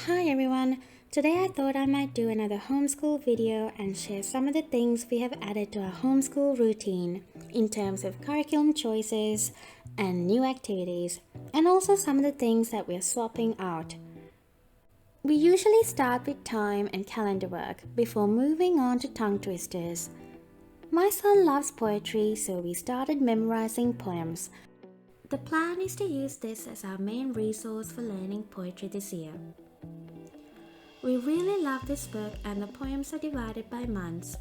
Hi everyone! Today I thought I might do another homeschool video and share some of the things we have added to our homeschool routine in terms of curriculum choices and new activities, and also some of the things that we are swapping out. We usually start with time and calendar work before moving on to tongue twisters. My son loves poetry, so we started memorizing poems. The plan is to use this as our main resource for learning poetry this year. We really love this book and the poems are divided by months.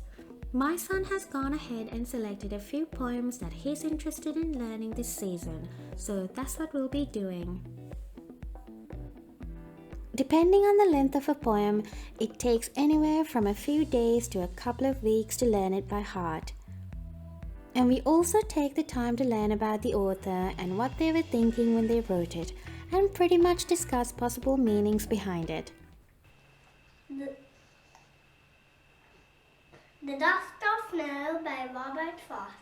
My son has gone ahead and selected a few poems that he's interested in learning this season, so that's what we'll be doing. Depending on the length of a poem, it takes anywhere from a few days to a couple of weeks to learn it by heart. And we also take the time to learn about the author and what they were thinking when they wrote it, and pretty much discuss possible meanings behind it. The Dust of Snow by Robert Frost.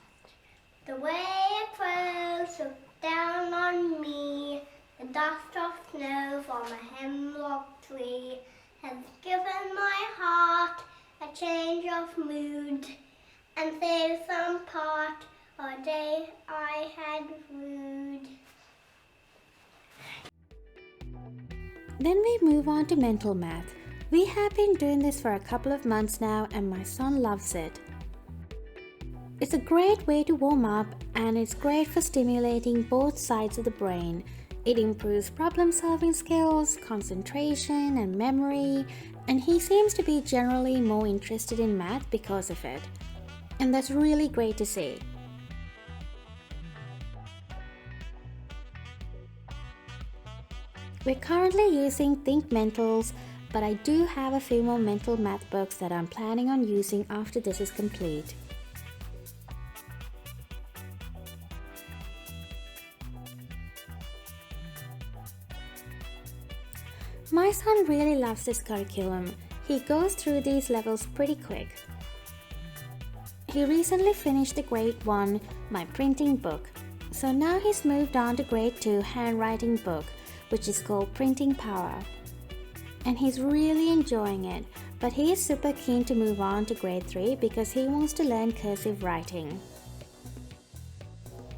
The way it falls so down on me, the dust of snow from a hemlock tree, has given my heart a change of mood, and saved some part of a day I had rued. Then we move on to mental math. We have been doing this for a couple of months now and my son loves it. It's a great way to warm up and it's great for stimulating both sides of the brain. It improves problem-solving skills, concentration and memory, and he seems to be generally more interested in math because of it. And that's really great to see. We're currently using Think Mentals, but I do have a few more mental math books that I'm planning on using after this is complete. My son really loves this curriculum. He goes through these levels pretty quick. He recently finished the grade 1, my printing book. So now he's moved on to grade 2 handwriting book, which is called Printing Power. And he's really enjoying it, but he is super keen to move on to grade 3 because he wants to learn cursive writing.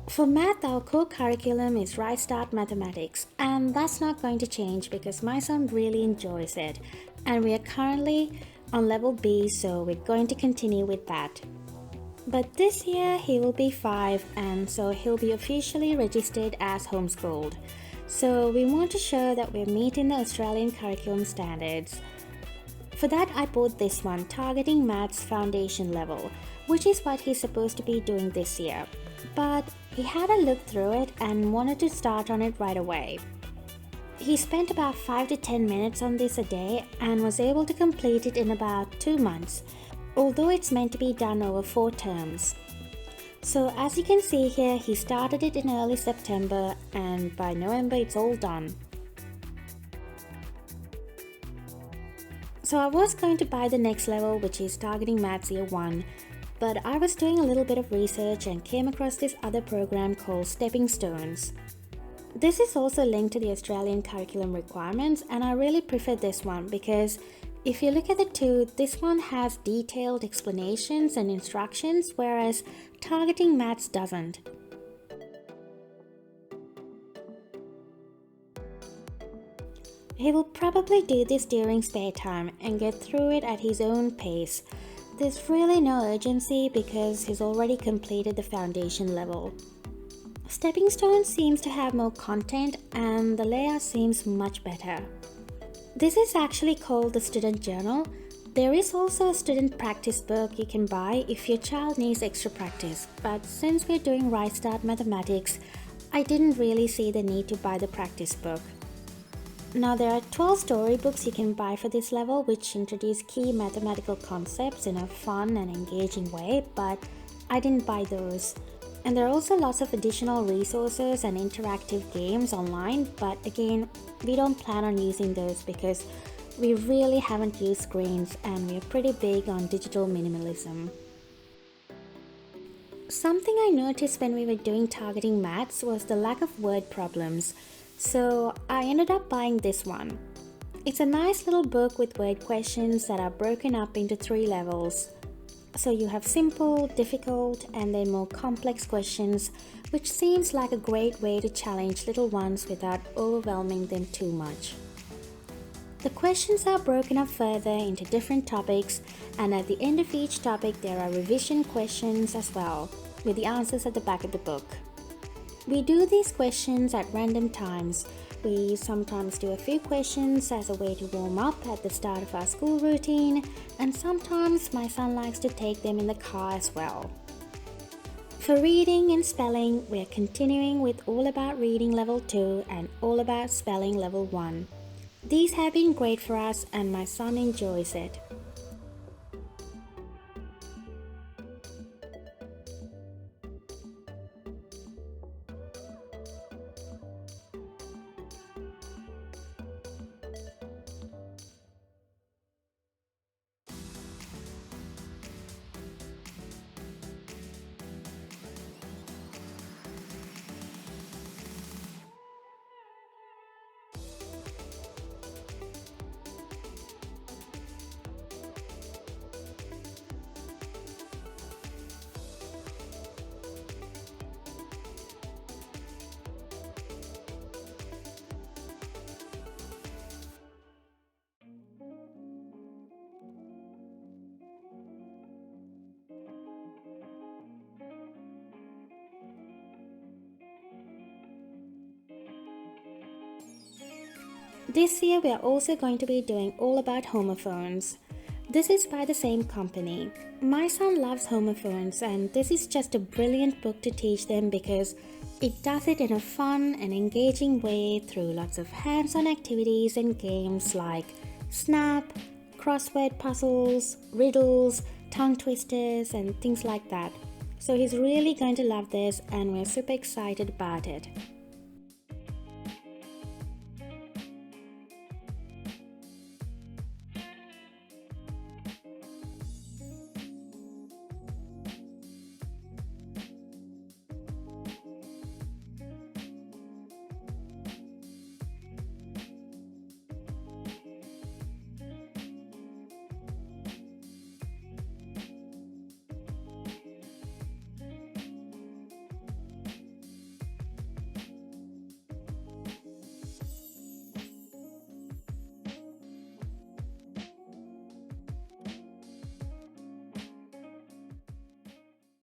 For math, our core curriculum is RightStart Mathematics, and that's not going to change because my son really enjoys it, and we are currently on level B, so we're going to continue with that. But this year he will be 5, and so he'll be officially registered as homeschooled. So we want to show that we're meeting the Australian curriculum standards. For that I bought this one, Targeting Maths Foundation Level, which is what he's supposed to be doing this year. But he had a look through it and wanted to start on it right away. He spent about 5 to 10 minutes on this a day and was able to complete it in about 2 months, although it's meant to be done over 4 terms. So as you can see here, he started it in early September and by November it's all done. So I was going to buy the next level, which is Targeting Maths Year 1, but I was doing a little bit of research and came across this other program called Stepping Stones. This is also linked to the Australian curriculum requirements and I really prefer this one because if you look at the two, this one has detailed explanations and instructions, whereas Targeting Maths doesn't. He will probably do this during spare time and get through it at his own pace. There's really no urgency because he's already completed the foundation level. Stepping Stone seems to have more content and the layout seems much better. This is actually called the Student Journal. There is also a student practice book you can buy if your child needs extra practice, but since we're doing RightStart Mathematics, I didn't really see the need to buy the practice book. Now there are 12 storybooks you can buy for this level which introduce key mathematical concepts in a fun and engaging way, but I didn't buy those. And there are also lots of additional resources and interactive games online, but again, we don't plan on using those because we really haven't used screens and we're pretty big on digital minimalism. Something I noticed when we were doing targeting maths was the lack of word problems, so I ended up buying this one. It's a nice little book with word questions that are broken up into 3 levels. So you have simple, difficult, and then more complex questions, which seems like a great way to challenge little ones without overwhelming them too much. The questions are broken up further into different topics, and at the end of each topic there are revision questions as well, with the answers at the back of the book. We do these questions at random times. We sometimes do a few questions as a way to warm up at the start of our school routine, and sometimes my son likes to take them in the car as well. For reading and spelling, we are continuing with All About Reading Level 2 and All About Spelling Level 1. These have been great for us and my son enjoys it. This year we are also going to be doing All About Homophones. This is by the same company. My son loves Homophones and this is just a brilliant book to teach them because it does it in a fun and engaging way through lots of hands-on activities and games like snap, crossword puzzles, riddles, tongue twisters and things like that. So he's really going to love this and we're super excited about it.